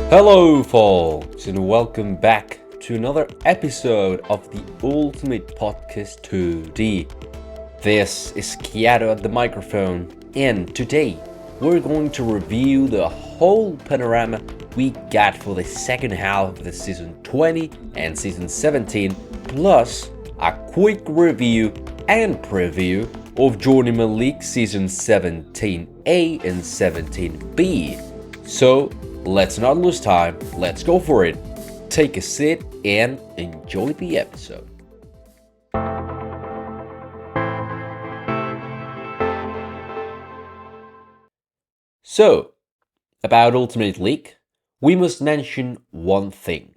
Hello folks and welcome back to another episode of the Ultimate Podcast 2D. This is Kiato at the microphone, and today we're going to review the whole panorama we got for the second half of the Season 20 and Season 17, plus a quick review and preview of Journeyman League Season 17A and 17B. So, let's not lose time, let's go for it. Take a seat and enjoy the episode. So, about Ultimate League, we must mention one thing.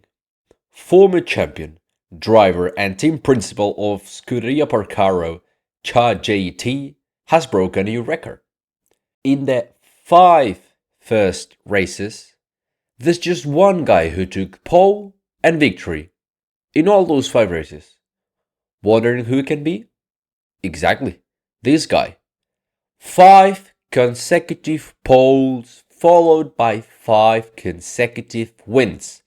Former champion, driver and team principal of Scuderia Porcaro, Cha JT, has broken a new record. In the 5 first races, there's just one guy who took pole and victory in all those 5 races. Wondering who it can be? Exactly, this guy. 5 consecutive poles followed by 5 consecutive wins.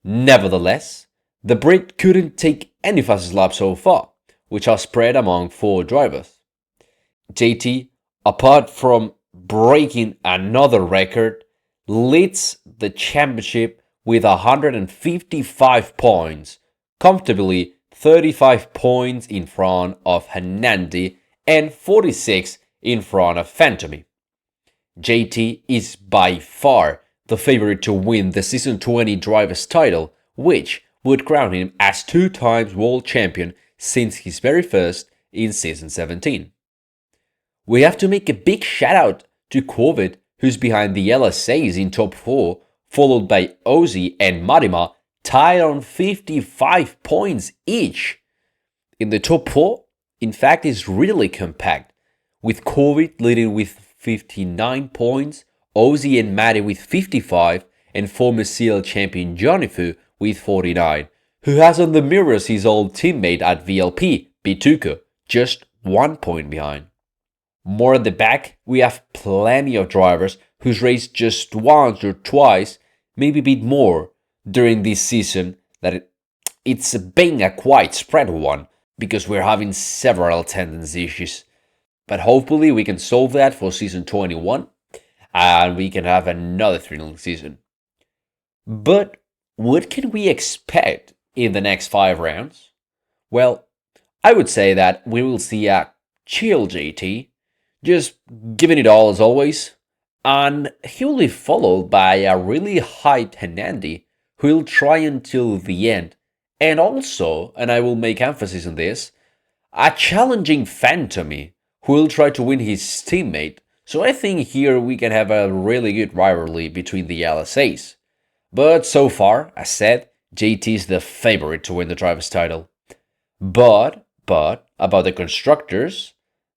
Nevertheless, the Brit couldn't take any fastest lap so far, which are spread among 4 drivers. JT, apart from breaking another record, leads the championship with 155 points, comfortably 35 points in front of Hanandi and 46 in front of Phantomy. JT is by far the favorite to win the Season 20 Drivers' title, which would crown him as 2 times world champion since his very first in Season 17. We have to make a big shout out to Covid, who's behind the LSAs in top 4, followed by Ozzy and Marima, tied on 55 points each. In the top 4, in fact, is really compact, with Covid leading with 59 points, Ozzy and Matty with 55, and former CL champion Jonifu with 49, who has on the mirrors his old teammate at VLP, Bituko, just 1 point behind. More at the back, we have plenty of drivers who's raced just once or twice, maybe a bit more, during this season, that it's been a quite spread one, because we're having several attendance issues. But hopefully we can solve that for Season 21, and we can have another thrilling season. But what can we expect in the next 5 rounds? Well, I would say that we will see a chill JT, just giving it all as always, and he will be followed by a really hyped Hanandi who will try until the end, and also, and I will make emphasis on this, a challenging Phantomy who will try to win his teammate. So I think here we can have a really good rivalry between the LSAs. But so far, as said, JT is the favorite to win the driver's title. But about the constructors,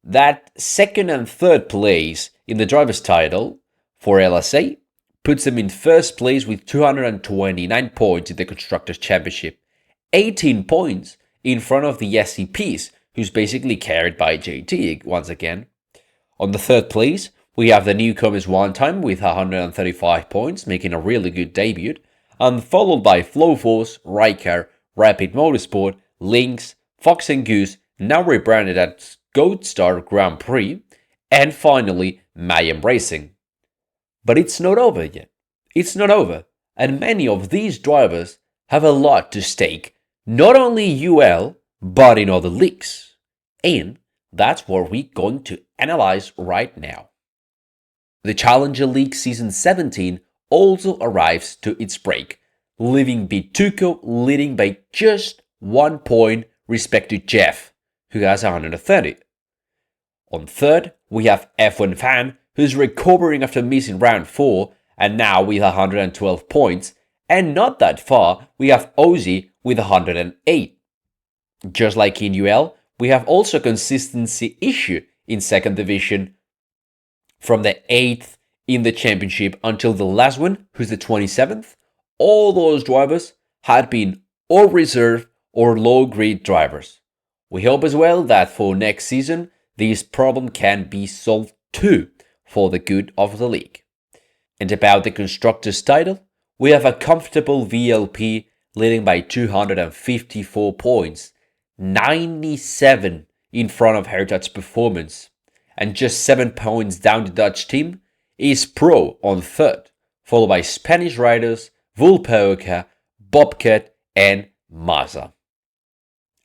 that second and third place in the driver's title for LSA puts them in first place with 229 points in the Constructors' Championship, 18 points in front of the SCPs, who's basically carried by JT once again. On the third place, we have the newcomers One Time with 135 points, making a really good debut, and followed by Flowforce, Ryker, Rapid Motorsport, Lynx, Fox and Goose, now rebranded as Goatstar Grand Prix, and finally Mayhem Racing. But it's not over yet. It's not over, and many of these drivers have a lot to stake, not only UL, but in other leagues. And that's what we're going to analyze right now. The Challenger League Season 17 also arrives to its break, leaving Bituko leading by just 1 point respect to Jeff, who has 130. On third, we have F1 Fan, who's recovering after missing round 4, and now with 112 points, and not that far, we have Ozzy with 108. Just like in UL, we have also a consistency issue in second division from the 8th in the championship until the last one, who's the 27th. All those drivers had been or reserve or low-grade drivers. We hope as well that for next season, this problem can be solved too, for the good of the league. And about the Constructors' title, we have a comfortable VLP leading by 254 points, 97 in front of Hertha's performance, and just 7 points down the Dutch team is Pro on third, followed by Spanish riders Vulpeoka, Bobcat, and Maza.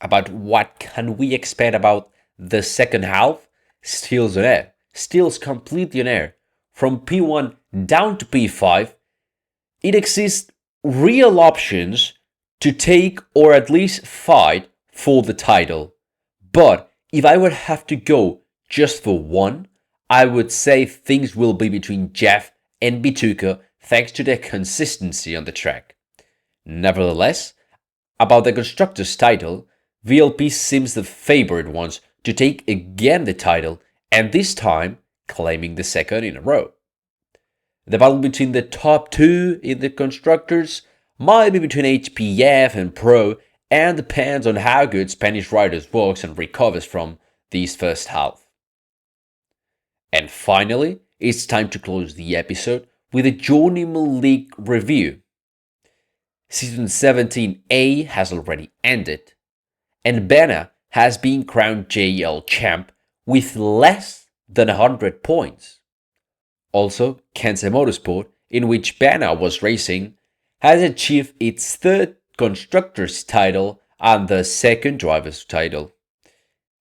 About what can we expect about the second half? Steals on air. Steals completely on air. From P1 down to P5, it exists real options to take or at least fight for the title. But if I would have to go just for one, I would say things will be between Jeff and Bituka thanks to their consistency on the track. Nevertheless, about the Constructors' title, VLP seems the favored ones to take again the title, and this time claiming the second in a row. The battle between the top two in the Constructors might be between HPF and Pro, and depends on how good Spanish riders works and recovers from this first half. And finally, it's time to close the episode with a Journeyman League review. Season 17A has already ended, and Bena has been crowned JL champ with less than 100 points. Also, Kense Motorsport, in which Bena was racing, has achieved its third Constructors title and the second Drivers title.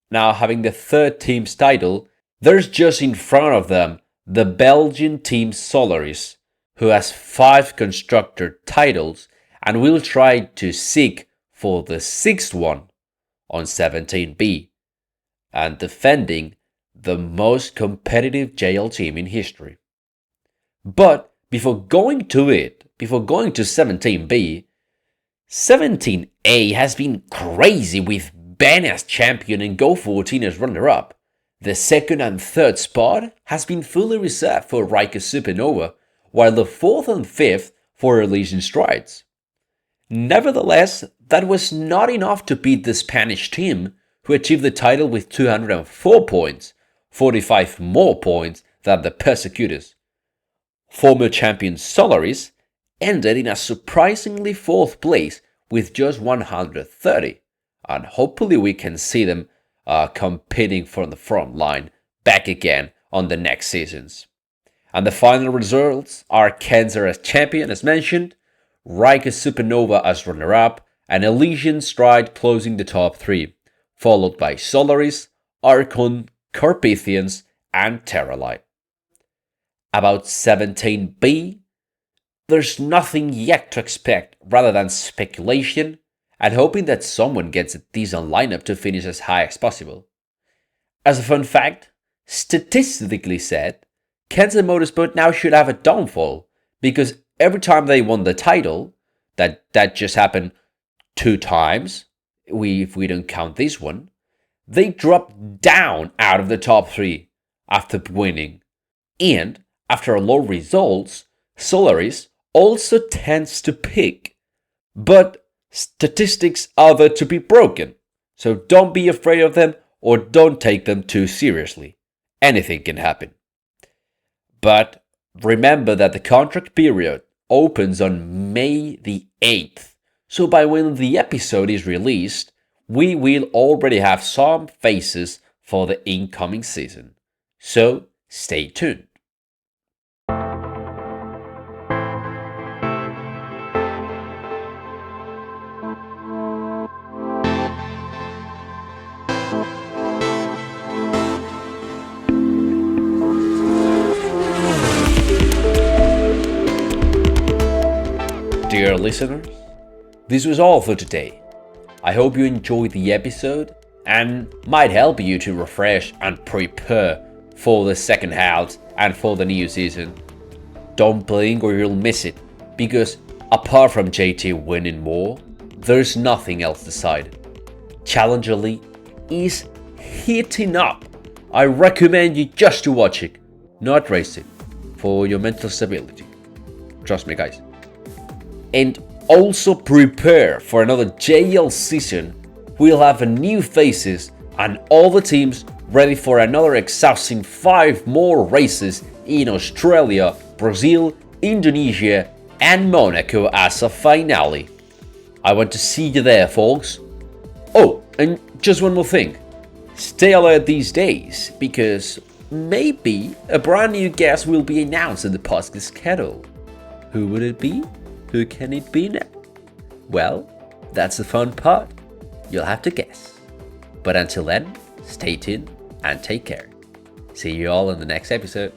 Now, having the third team's title, there's just in front of them the Belgian team Solaris, who has 5 Constructor titles and will try to seek for the 6th one on 17B, and defending the most competitive JL team in history. But before going to 17B, 17A has been crazy with Ben as champion and Go14 as runner-up. The second and third spot has been fully reserved for Riker Supernova, while the fourth and fifth for Elysian Strides. Nevertheless, that was not enough to beat the Spanish team, who achieved the title with 204 points, 45 more points than the Persecutors. Former champion Solaris ended in a surprisingly 4th place with just 130, and hopefully we can see them competing from the front line back again on the next seasons. And the final results are Kenzer as champion as mentioned, Riker Supernova as runner-up, and Elysian Stride closing the top 3, followed by Solaris, Archon, Carpathians, and Terralite. About 17B, there's nothing yet to expect rather than speculation and hoping that someone gets a decent lineup to finish as high as possible. As a fun fact, statistically said, Kense Motorsport now should have a downfall because every time they won the title, that just happened 2 times, if we don't count this one, they dropped down out of the top 3 after winning. And after low results, Solaris also tends to peak. But statistics are there to be broken, so don't be afraid of them or don't take them too seriously. Anything can happen. But remember that the contract period opens on May the 8th, so by when the episode is released, we will already have some faces for the incoming season. So stay tuned. Dear listeners, this was all for today. I hope you enjoyed the episode and might help you to refresh and prepare for the second half and for the new season. Don't blink or you'll miss it, because apart from JT winning more, there's nothing else decided. Challenger League is heating up. I recommend you just to watch it, not race it, for your mental stability. Trust me, guys. And also prepare for another JL season. We'll have new faces and all the teams ready for another exhausting 5 more races in Australia, Brazil, Indonesia, and Monaco as a finale. I want to see you there, folks. Oh, and just one more thing. Stay alert these days, because maybe a brand new guest will be announced in the podcast schedule. Who would it be? Who can it be now? Well, that's the fun part. You'll have to guess. But until then, stay tuned and take care. See you all in the next episode.